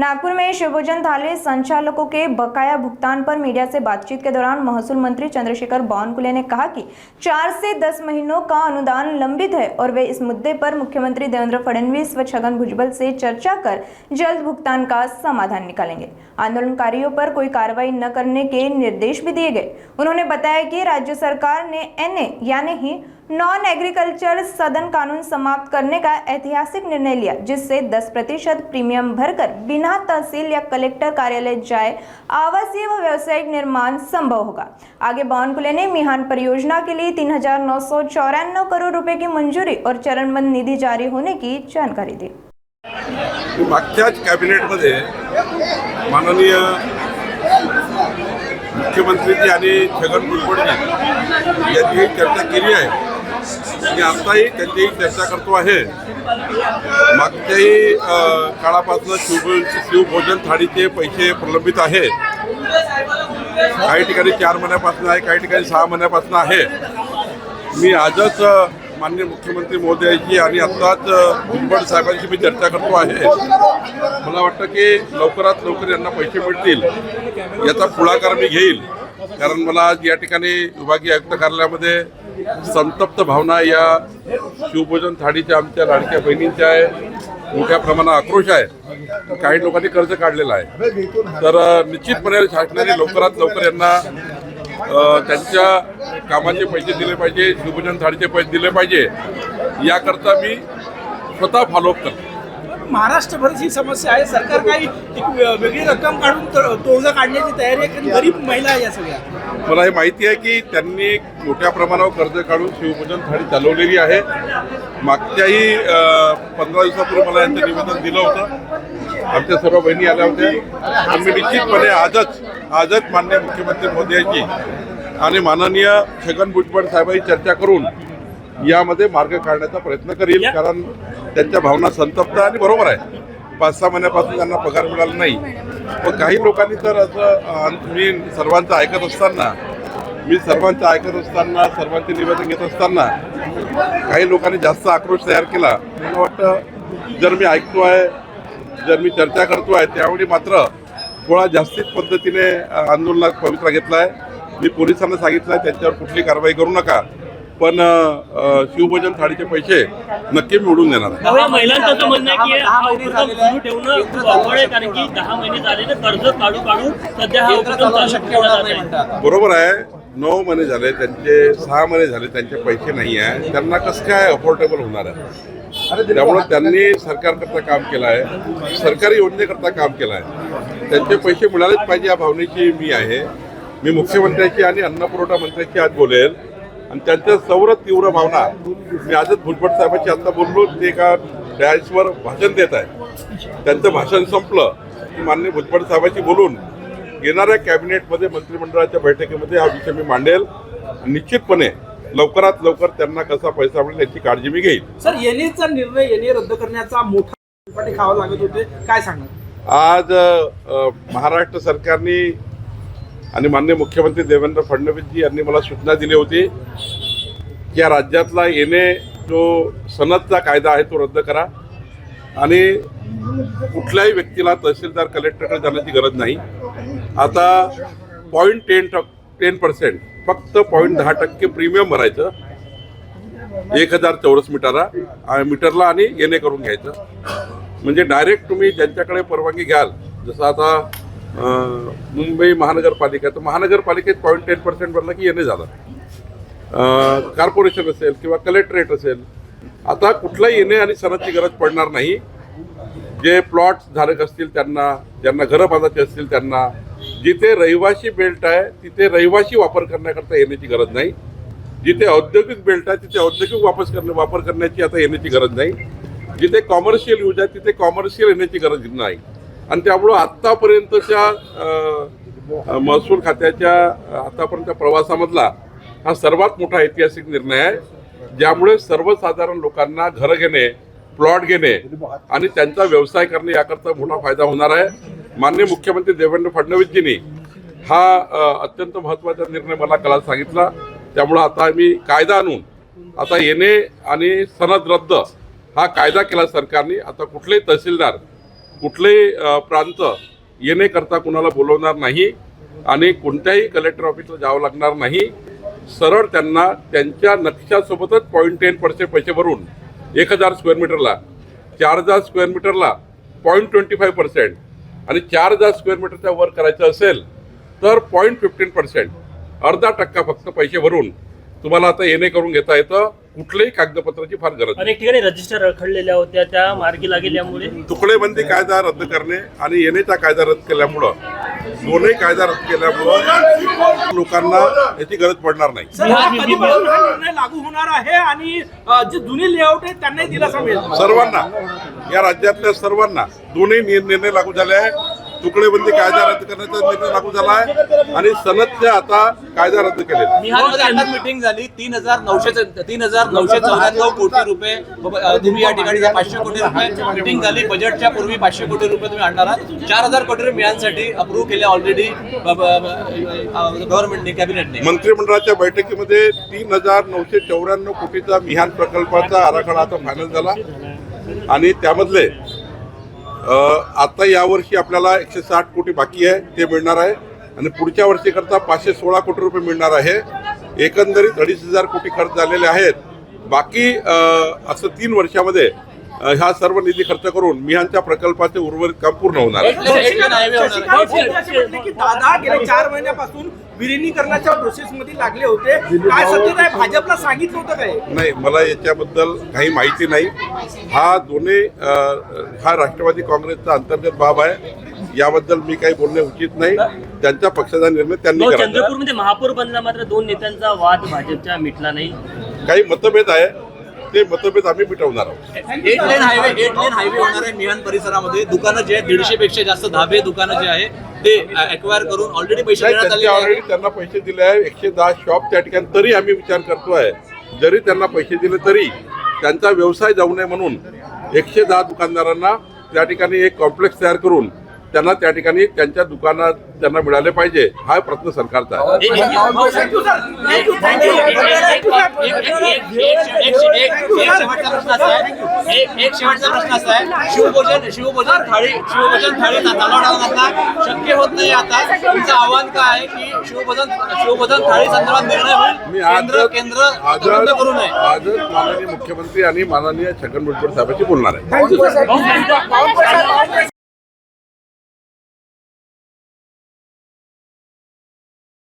नागपुर में शिवभोजन थाली संचालकों के बकाया भुगतान पर मीडिया से बातचीत के दौरान महसूल मंत्री चंद्रशेखर बावनकुले ने कहा कि 4 से 10 महीनों का अनुदान लंबित है और वे इस मुद्दे पर मुख्यमंत्री देवेंद्र फडणवीस व छगन भुजबल से चर्चा कर जल्द भुगतान का समाधान निकालेंगे। आंदोलनकारियों पर कोई कार्रवाई न करने के निर्देश भी दिए गए। उन्होंने बताया कि राज्य सरकार ने NA यानी ही नॉन एग्रीकल्चर सदन कानून समाप्त करने का ऐतिहासिक निर्णय लिया, जिससे 10% प्रीमियम भरकर बिना तहसील या कलेक्टर कार्यालय जाए आवासीय व व्यावसायिक निर्माण संभव होगा। आगे बावनकुले ने मिहान परियोजना के लिए 3,994 करोड़ रुपए की मंजूरी और चरणबद्ध निधि जारी होने की जानकारी दी। मागच्याच कॅबिनेटमध्ये माननीय मुख्यमंत्री आणि छगन भुजबळ यांची चर्चा केली आहे। मी आताही त्यांची चर्चा करतो आहे। मागच्याही काळापासून शिवभोजन थाळीचे पैसे प्रलंबित आहेत। काही ठिकाणी 4 महिन्यापासून आहे, काही ठिकाणी 6 महिन्यापासून आहे। मी आजच माननीय मुख्यमंत्री महोदयांची आणि आत्ताच भुजबळ साहेबांशी मी चर्चा करतो आहे। मला वाटतं की लवकरात लवकर यांना पैसे मिळतील याचा पुढाकार मी घेईल, कारण मला आज या ठिकाणी विभागीय आयुक्त कार्यालयामध्ये संतप्त भावना या शिवभोजन थाळीच्या आमच्या लाडक्या बहिणींच्या आहे। मोठ्या प्रमाणात आक्रोश आहे। काही लोकांनी कर्ज काढलेलं आहे, तर निश्चितपणे शासनाने लवकरात लवकर यांना त्यांच्या कामाचे पैसे दिले पाहिजे, शिवभोजन थाळीचे पैसे दिले पाहिजे, याकरता मी स्वतः फॉलोअप करतो। महाराष्ट्रभर ही समस्या आहे। सरकार काही वेगळी रक्कम काढून तोडगा काढण्याची तयारी आहे, कारण गरीब महिला आहे या सगळ्या। मला हे माहिती आहे की त्यांनी मोठ्या प्रमाणावर कर्ज काढून शिवभोजन थाळी चालवलेली आहे। मागच्याही 15 दिवसापूर्वी मला यांचं निवेदन दिलं होतं। आमच्या सर्व बहिणी आल्या होत्या। आम्ही निश्चितपणे आजच माननीय मुख्यमंत्री महोदयांची आणि माननीय छगन भुजबळ साहेबांची चर्चा करून यामध्ये मार्ग काढण्याचा प्रयत्न करील, कारण त्यांच्या भावना संतप्त आणि बरोबर आहे। 5-6 महिन्यापासून त्यांना पगार मिळाला नाही। पण काही लोकांनी तर असं मी सर्वांचं ऐकत असताना सर्वांचे निवेदन घेत असताना काही लोकांनी जास्त आक्रोश तयार केला। मला वाटतं जर मी ऐकतो आहे, जर मी चर्चा करतो आहे, त्यावेळी मात्र थोडा जास्तीच पद्धतीने आंदोलनात पवित्रा घेतला आहे। मी पोलिसांना सांगितलं आहे त्यांच्यावर कुठली कारवाई करू नका, पण शिवभोजन थाळीचे पैसे नक्की मिळवून देणार आहे। महिलांचं म्हणणं आहे की हा उपक्रम सुरू ठेवणं खूप अवघड आहे, कारण की 10 महिने झाले कर्ज काढू सध्या हा उपक्रम शक्य होणार नाही। बरोबर आहे, 9 महिने झाले त्यांचे, 6 महिने झाले त्यांचे पैसे नाही आहे, त्यांना कसं काय अफोर्डेबल होणार आहे? त्यामुळे त्यांनी सरकारकरता काम केलं आहे, सरकारी योजनेकरता काम केलं आहे। त्यांचे पैसे मिळालेच पाहिजे या भावनेची मी आहे। मी मुख्यमंत्र्यांची आणि अन्न पुरवठा मंत्र्यांची आज बोलेल आणि त्यांच्या सौर तीव्र भावना मी आजच भुजबळ साहेबांची आता बोललो, ते एका डॅशवर भाषण देत आहे। त्यांचं भाषण संपलं की माननीय भुजबळ साहेबांशी बोलून येणाऱ्या कॅबिनेटमध्ये मंत्रिमंडळाच्या बैठकीमध्ये हा विषय मी मांडेल। निश्चितपणे लवकरात लवकर त्यांना कसा पैसा मिळेल याची काळजी मी घेईल। सर, येणेचा निर्णय येणे रद्द करण्याचा मोठा खावा लागत होते, काय सांगणार? आज महाराष्ट्र सरकारने आणि माननीय मुख्यमंत्री देवेंद्र फडणवीसजी यांनी मला सूचना दिली होती की या राज्यातला येणे जो सनदचा कायदा आहे तो रद्द करा आणि कुठल्याही व्यक्तीला तहसीलदार कलेक्टरकडे जाण्याची गरज नाही। आता 0.10% फक्त 0.10% प्रीमियम भरायचं 1000 चौरस मीटरला आणि येणे करून घ्यायचं, म्हणजे डायरेक्ट तुम्ही ज्यांच्याकडे परवानगी घ्याल, जसं आता मुंबई महानगरपालिका, तर महानगरपालिकेत 0.10% भरलं की येणे झालं। कॉर्पोरेशन असेल किंवा कलेक्टरेट असेल, आता कुठलाही येणे आणि सनदची गरज पडणार नाही। जे प्लॉट धारक असतील त्यांना, ज्यांना घरं बांधायची असतील त्यांना, जिथे रहिवासी बेल्ट आहे तिथे रहिवासी वापर करण्याकरता येण्याची गरज नाही। जिथे औद्योगिक बेल्ट आहे तिथे औद्योगिक वापर करण्याची आता येण्याची गरज नाही। जिथे कॉमर्शियल यूज आहे तिथे कॉमर्शियल येण्याची गरज नाही। आणि त्यामुळं आत्तापर्यंतच्या महसूल खात्याच्या आतापर्यंतच्या प्रवासामधला हा सर्वात मोठा ऐतिहासिक निर्णय आहे, ज्यामुळे सर्वसाधारण लोकांना घरं घेणे, प्लॉट घेणे आणि त्यांचा व्यवसाय करणे याकरता मोठा फायदा होणार आहे। माननीय मुख्यमंत्री देवेंद्र फडणवीसजींनी हा अत्यंत महत्त्वाचा निर्णय मला काल सांगितला। त्यामुळे आता मी कायदा आणून आता येणे आणि सनद रद्द हा कायदा केला सरकारने। आता कुठलेही तहसीलदार कुठलेही प्रांत येणे करता कुणाला बोलवणार नाही आणि कोणत्याही कलेक्टर ऑफिसला जावं लागणार नाही. सरळ त्यांना त्यांच्या नक्षासोबतच 0.10% पैसे भरून 1000 स्क्वेअर मीटरला, 4000 स्क्वेअर मीटरला 0.25% आणि 4000 स्क्वेअर मीटरच्या वर करायचं असेल तर 0.15%, अर्धा टक्का फक्त पैसे भरून तुम्हाला आता येणे करून घेता येतं. कुठल्याही कागदपत्राची फार गरज नाही. अनेक ठिकाणी रजिस्टर रखडलेल्या होत्या, त्या मार्गी लागेल. यामुळे तुकडेबंदी कायदा रद्द करणे आणि येणेचा कायदा रद्द केल्यामुळं, दोन्ही कायदा रद्द केल्यामुळं लोकांना याची गरज पडणार नाही. सर, हा कधीपासून हा निर्णय लागू होणार आहे आणि जे जुने लेआउट आहेत त्यांनाही दिलासा मिळेल? सर्वांना, या राज्यातल्या सर्वांना दोन्ही निर्णय लागू झाले आहे. तुकडेबंदी कायदा रद्द करण्याचा निर्णय लागू झाला आहे आणि सनदचे आता कायदा रद्द केलेला आहे. बिहारमध्ये आता मीटिंग झाली. 3,994 कोटी रुपये तुम्ही या ठिकाणी 500 कोटी रुपये मीटिंग झाली. बजेटच्या पूर्वी 500 कोटी रुपये तुम्ही आणणार आहात. 4,000 कोटी रुपये मिळांसाठी अप्रूव्ह केले ऑलरेडी गव्हर्नमेंटने, कॅबिनेटने. मंत्रिमंडळाच्या बैठकीमध्ये 3,994 कोटीचा मिहान प्रकल्पाचा आराखडा आता फायनल झाला आणि त्यामधले आता यावर्षी आपल्याला 160 कोटी बाकी आहे, ते मिळणार आहे आणि पुढच्या वर्षी करता 516 कोटी रुपये मिळणार आहे. एकंदरीत 2,500 कोटी खर्च झालेले आहेत. बाकी असं 3 वर्षामध्ये हा सर्व निधी खर्च करून मिहानच्या प्रकल्पाचे उर्वरित काम पूर्ण होणार आहे. दादा गेल्या 4 महिन्यापासून विलिनीकरणाच्या प्रोसेसमध्ये लागले होते. काय सत्य आहे? भाजपला सांगितलं होतं काय? नाही, मला याच्याबद्दल काही माहिती नाही. हा राष्ट्रवादी काँग्रेसचा अंतर्गत बाब आहे. याबद्दल मी काही बोलणे उचित नाही. त्यांच्या पक्षाचा निर्णय त्यांनी करावा. चंद्रपूरमध्ये महापौर बनला, मात्र 2 नेत्यांचा वाद भाजपच्या मिटला नाही. काही मतभेद आहे, ते मतभेद आम्ही मिटवणार आहोत. 8 लेन हायवे होणार आहे मिहान परिसरामध्ये. दुकानं जे आहेत 150 पेक्षा जास्त धाबे दुकानं जे आहे ते अक्वायर करून ऑलरेडी पैसे देण्यात आले ऑलरेडी आहेत. त्यांना पैसे दिले आहे. 110 शॉप त्या ठिकाणी. तरी आम्ही विचार करतोय, जरी त्यांना पैसे दिले तरी त्यांचा व्यवसाय जाऊ नये म्हणून 110 दुकानदारांना त्या ठिकाणी एक कॉम्प्लेक्स तयार करून त्यांना त्या ठिकाणी त्यांच्या दुकानात त्यांना मिळाले पाहिजे, हा प्रयत्न सरकारचा आहे. एक शेवटचा प्रश्न असा आहे, शिवभोजन थाळी चालवण्याला आता शक्य होत नाही. आता तुमचं आव्हान काय आहे की शिवभोजन थाळी संदर्भात निर्णय होईल, केंद्र बंद करू नये? आजच माननीय मुख्यमंत्री आणि माननीय छगन भुजबळ साहेबांशी बोलणार आहे.